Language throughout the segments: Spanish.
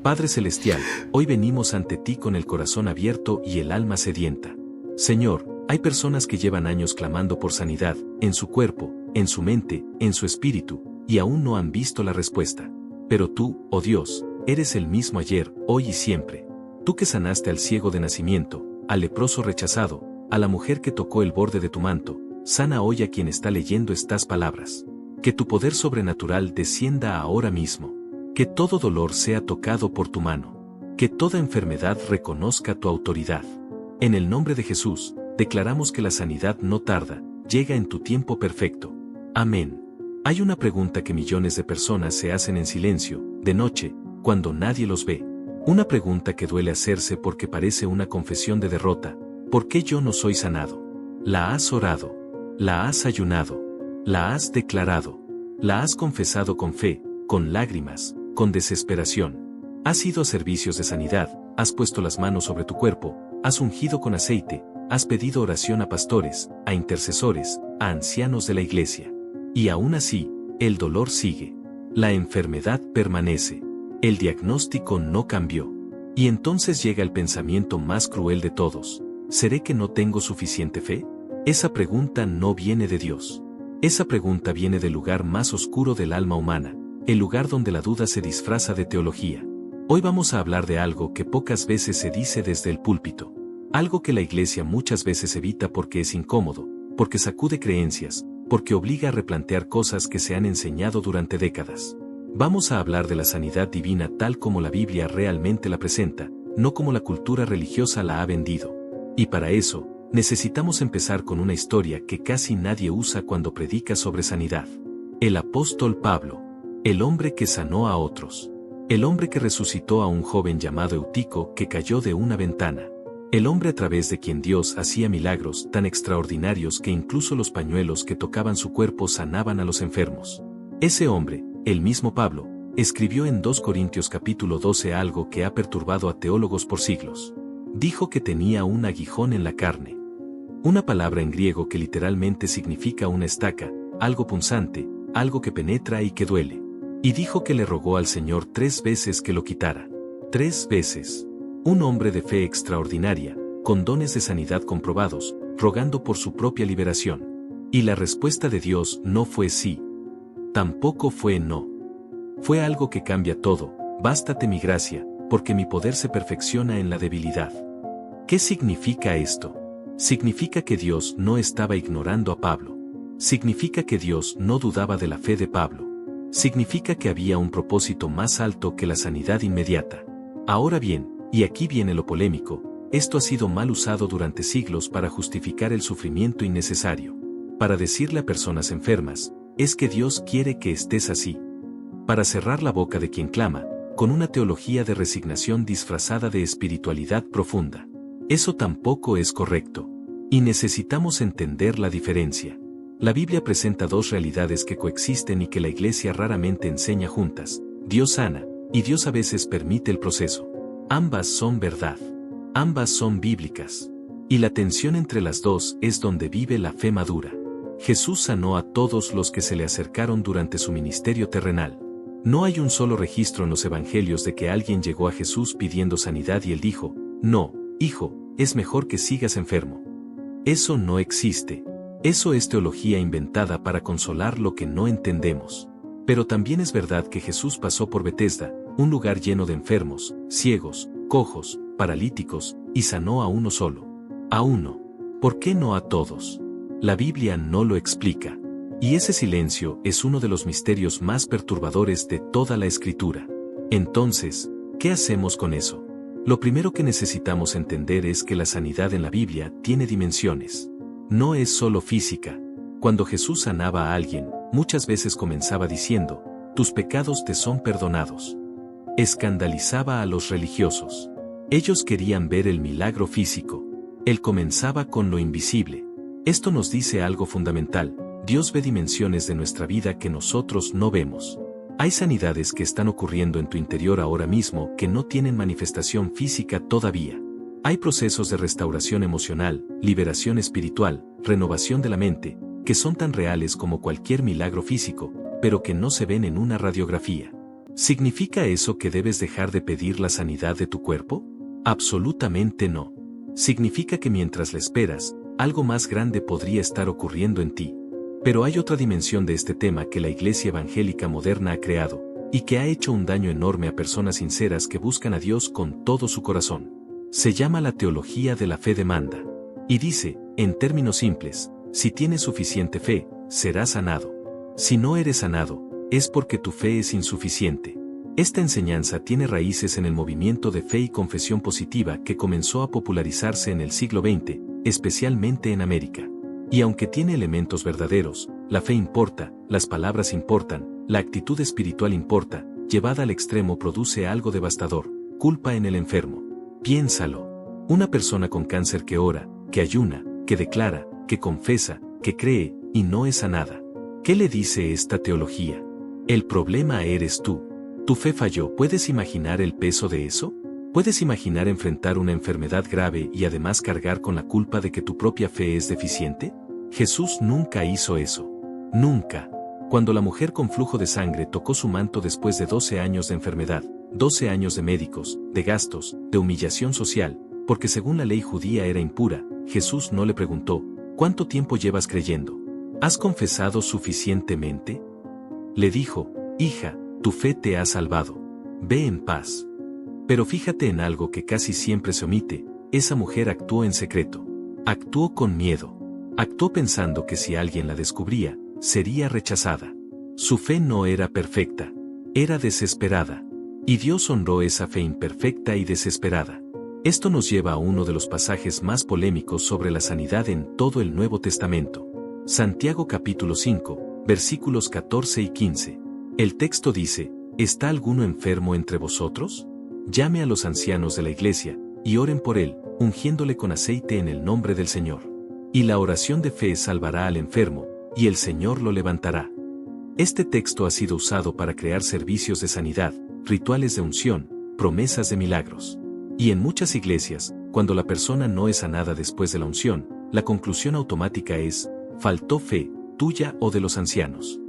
Padre Celestial, hoy venimos ante ti con el corazón abierto y el alma sedienta. Señor, hay personas que llevan años clamando por sanidad, en su cuerpo, en su mente, en su espíritu, y aún no han visto la respuesta. Pero tú, oh Dios, eres el mismo ayer, hoy y siempre. Tú que sanaste al ciego de nacimiento, al leproso rechazado, a la mujer que tocó el borde de tu manto, sana hoy a quien está leyendo estas palabras. Que tu poder sobrenatural descienda ahora mismo. Que todo dolor sea tocado por tu mano. Que toda enfermedad reconozca tu autoridad. En el nombre de Jesús, declaramos que la sanidad no tarda, llega en tu tiempo perfecto. Amén. Hay una pregunta que millones de personas se hacen en silencio, de noche, cuando nadie los ve. Una pregunta que duele hacerse porque parece una confesión de derrota. ¿Por qué yo no soy sanado? La has orado. La has ayunado. La has declarado. La has confesado con fe, con lágrimas, con desesperación. Has ido a servicios de sanidad, has puesto las manos sobre tu cuerpo, has ungido con aceite, has pedido oración a pastores, a intercesores, a ancianos de la iglesia. Y aún así, el dolor sigue. La enfermedad permanece. El diagnóstico no cambió. Y entonces llega el pensamiento más cruel de todos. ¿Seré que no tengo suficiente fe? Esa pregunta no viene de Dios. Esa pregunta viene del lugar más oscuro del alma humana, el lugar donde la duda se disfraza de teología. Hoy vamos a hablar de algo que pocas veces se dice desde el púlpito. Algo que la iglesia muchas veces evita porque es incómodo, porque sacude creencias, porque obliga a replantear cosas que se han enseñado durante décadas. Vamos a hablar de la sanidad divina tal como la Biblia realmente la presenta, no como la cultura religiosa la ha vendido. Y para eso, necesitamos empezar con una historia que casi nadie usa cuando predica sobre sanidad. El apóstol Pablo. El hombre que sanó a otros. El hombre que resucitó a un joven llamado Eutico que cayó de una ventana. El hombre a través de quien Dios hacía milagros tan extraordinarios que incluso los pañuelos que tocaban su cuerpo sanaban a los enfermos. Ese hombre, el mismo Pablo, escribió en 2 Corintios capítulo 12 algo que ha perturbado a teólogos por siglos. Dijo que tenía un aguijón en la carne. Una palabra en griego que literalmente significa una estaca, algo punzante, algo que penetra y que duele. Y dijo que le rogó al Señor 3 veces que lo quitara. 3 veces. Un hombre de fe extraordinaria, con dones de sanidad comprobados, rogando por su propia liberación. Y la respuesta de Dios no fue sí. Tampoco fue no. Fue algo que cambia todo. Bástate mi gracia, porque mi poder se perfecciona en la debilidad. ¿Qué significa esto? Significa que Dios no estaba ignorando a Pablo. Significa que Dios no dudaba de la fe de Pablo. Significa que había un propósito más alto que la sanidad inmediata. Ahora bien, y aquí viene lo polémico, esto ha sido mal usado durante siglos para justificar el sufrimiento innecesario. Para decirle a personas enfermas, es que Dios quiere que estés así. Para cerrar la boca de quien clama, con una teología de resignación disfrazada de espiritualidad profunda. Eso tampoco es correcto. Y necesitamos entender la diferencia. La Biblia presenta 2 realidades que coexisten y que la iglesia raramente enseña juntas. Dios sana, y Dios a veces permite el proceso. Ambas son verdad. Ambas son bíblicas. Y la tensión entre las dos es donde vive la fe madura. Jesús sanó a todos los que se le acercaron durante su ministerio terrenal. No hay un solo registro en los evangelios de que alguien llegó a Jesús pidiendo sanidad y él dijo, no, hijo, es mejor que sigas enfermo. Eso no existe. Eso es teología inventada para consolar lo que no entendemos. Pero también es verdad que Jesús pasó por Betesda, un lugar lleno de enfermos, ciegos, cojos, paralíticos, y sanó a uno solo. A uno. ¿Por qué no a todos? La Biblia no lo explica. Y ese silencio es uno de los misterios más perturbadores de toda la Escritura. Entonces, ¿qué hacemos con eso? Lo primero que necesitamos entender es que la sanidad en la Biblia tiene dimensiones. No es solo física. Cuando Jesús sanaba a alguien, muchas veces comenzaba diciendo, tus pecados te son perdonados. Escandalizaba a los religiosos. Ellos querían ver el milagro físico. Él comenzaba con lo invisible. Esto nos dice algo fundamental. Dios ve dimensiones de nuestra vida que nosotros no vemos. Hay sanidades que están ocurriendo en tu interior ahora mismo que no tienen manifestación física todavía. Hay procesos de restauración emocional, liberación espiritual, renovación de la mente, que son tan reales como cualquier milagro físico, pero que no se ven en una radiografía. ¿Significa eso que debes dejar de pedir la sanidad de tu cuerpo? Absolutamente no. Significa que mientras la esperas, algo más grande podría estar ocurriendo en ti. Pero hay otra dimensión de este tema que la Iglesia evangélica moderna ha creado, y que ha hecho un daño enorme a personas sinceras que buscan a Dios con todo su corazón. Se llama la teología de la fe demanda. Y dice, en términos simples, si tienes suficiente fe, serás sanado. Si no eres sanado, es porque tu fe es insuficiente. Esta enseñanza tiene raíces en el movimiento de fe y confesión positiva que comenzó a popularizarse en el siglo XX, especialmente en América. Y aunque tiene elementos verdaderos, la fe importa, las palabras importan, la actitud espiritual importa, llevada al extremo produce algo devastador, culpa en el enfermo. Piénsalo. Una persona con cáncer que ora, que ayuna, que declara, que confesa, que cree, y no es sanada. ¿Qué le dice esta teología? El problema eres tú. Tu fe falló. ¿Puedes imaginar el peso de eso? ¿Puedes imaginar enfrentar una enfermedad grave y además cargar con la culpa de que tu propia fe es deficiente? Jesús nunca hizo eso. Nunca. Cuando la mujer con flujo de sangre tocó su manto después de 12 años de enfermedad, 12 años de médicos, de gastos, de humillación social, porque según la ley judía era impura, Jesús no le preguntó, ¿cuánto tiempo llevas creyendo? ¿Has confesado suficientemente? Le dijo, hija, tu fe te ha salvado. Ve en paz. Pero fíjate en algo que casi siempre se omite, esa mujer actuó en secreto. Actuó con miedo. Actuó pensando que si alguien la descubría, sería rechazada. Su fe no era perfecta. Era desesperada. Y Dios honró esa fe imperfecta y desesperada. Esto nos lleva a uno de los pasajes más polémicos sobre la sanidad en todo el Nuevo Testamento. Santiago capítulo 5, versículos 14 y 15. El texto dice, ¿está alguno enfermo entre vosotros? Llame a los ancianos de la iglesia, y oren por él, ungiéndole con aceite en el nombre del Señor. Y la oración de fe salvará al enfermo, y el Señor lo levantará. Este texto ha sido usado para crear servicios de sanidad, rituales de unción, promesas de milagros. Y en muchas iglesias, cuando la persona no es sanada después de la unción, la conclusión automática es, faltó fe, tuya o de los ancianos.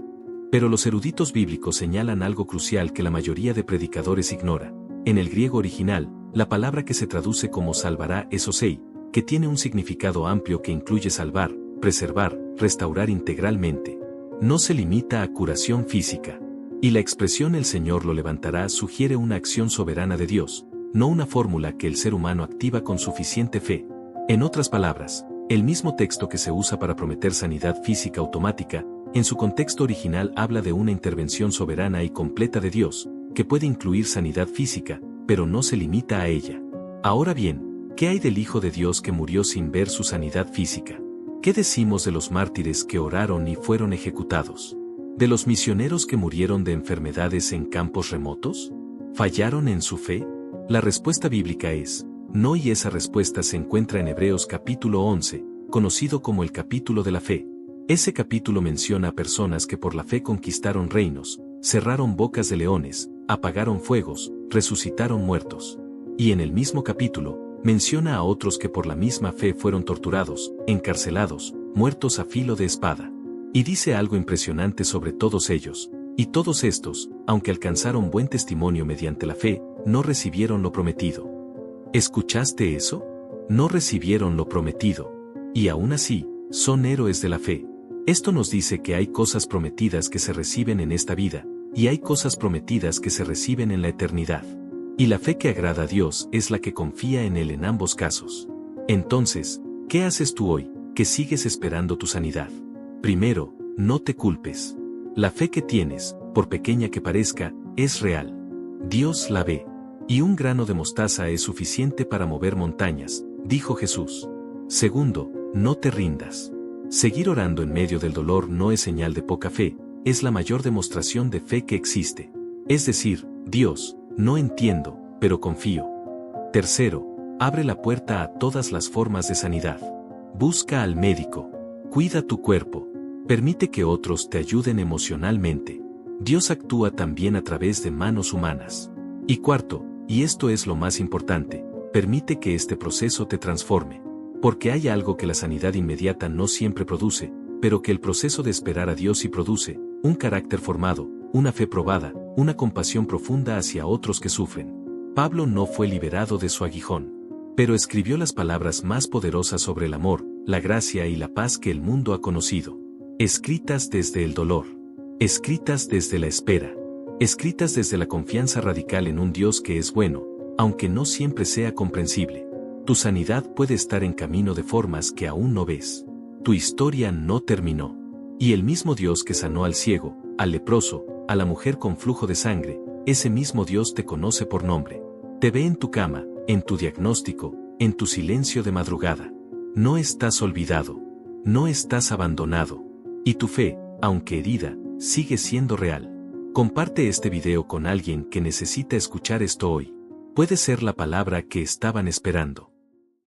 Pero los eruditos bíblicos señalan algo crucial que la mayoría de predicadores ignora. En el griego original, la palabra que se traduce como salvará es osei, que tiene un significado amplio que incluye salvar, preservar, restaurar integralmente. No se limita a curación física. Y la expresión el Señor lo levantará sugiere una acción soberana de Dios, no una fórmula que el ser humano activa con suficiente fe. En otras palabras, el mismo texto que se usa para prometer sanidad física automática, en su contexto original habla de una intervención soberana y completa de Dios, que puede incluir sanidad física, pero no se limita a ella. Ahora bien, ¿qué hay del Hijo de Dios que murió sin ver su sanidad física? ¿Qué decimos de los mártires que oraron y fueron ejecutados? ¿De los misioneros que murieron de enfermedades en campos remotos? ¿Fallaron en su fe? La respuesta bíblica es, no, y esa respuesta se encuentra en Hebreos capítulo 11, conocido como el capítulo de la fe. Ese capítulo menciona a personas que por la fe conquistaron reinos, cerraron bocas de leones, apagaron fuegos, resucitaron muertos. Y en el mismo capítulo, menciona a otros que por la misma fe fueron torturados, encarcelados, muertos a filo de espada. Y dice algo impresionante sobre todos ellos, y todos estos, aunque alcanzaron buen testimonio mediante la fe, no recibieron lo prometido. ¿Escuchaste eso? No recibieron lo prometido. Y aún así, son héroes de la fe. Esto nos dice que hay cosas prometidas que se reciben en esta vida, y hay cosas prometidas que se reciben en la eternidad. Y la fe que agrada a Dios es la que confía en Él en ambos casos. Entonces, ¿qué haces tú hoy, que sigues esperando tu sanidad? Primero, no te culpes. La fe que tienes, por pequeña que parezca, es real. Dios la ve. Y un grano de mostaza es suficiente para mover montañas, dijo Jesús. Segundo, no te rindas. Seguir orando en medio del dolor no es señal de poca fe, es la mayor demostración de fe que existe. Es decir, Dios, no entiendo, pero confío. Tercero, abre la puerta a todas las formas de sanidad. Busca al médico. Cuida tu cuerpo. Permite que otros te ayuden emocionalmente. Dios actúa también a través de manos humanas. Y cuarto, y esto es lo más importante, permite que este proceso te transforme. Porque hay algo que la sanidad inmediata no siempre produce, pero que el proceso de esperar a Dios sí produce, un carácter formado, una fe probada, una compasión profunda hacia otros que sufren. Pablo no fue liberado de su aguijón, pero escribió las palabras más poderosas sobre el amor, la gracia y la paz que el mundo ha conocido. Escritas desde el dolor. Escritas desde la espera. Escritas desde la confianza radical en un Dios que es bueno, aunque no siempre sea comprensible. Tu sanidad puede estar en camino de formas que aún no ves. Tu historia no terminó. Y el mismo Dios que sanó al ciego, al leproso, a la mujer con flujo de sangre, ese mismo Dios te conoce por nombre. Te ve en tu cama, en tu diagnóstico, en tu silencio de madrugada. No estás olvidado. No estás abandonado. Y tu fe, aunque herida, sigue siendo real. Comparte este video con alguien que necesita escuchar esto hoy. Puede ser la palabra que estaban esperando.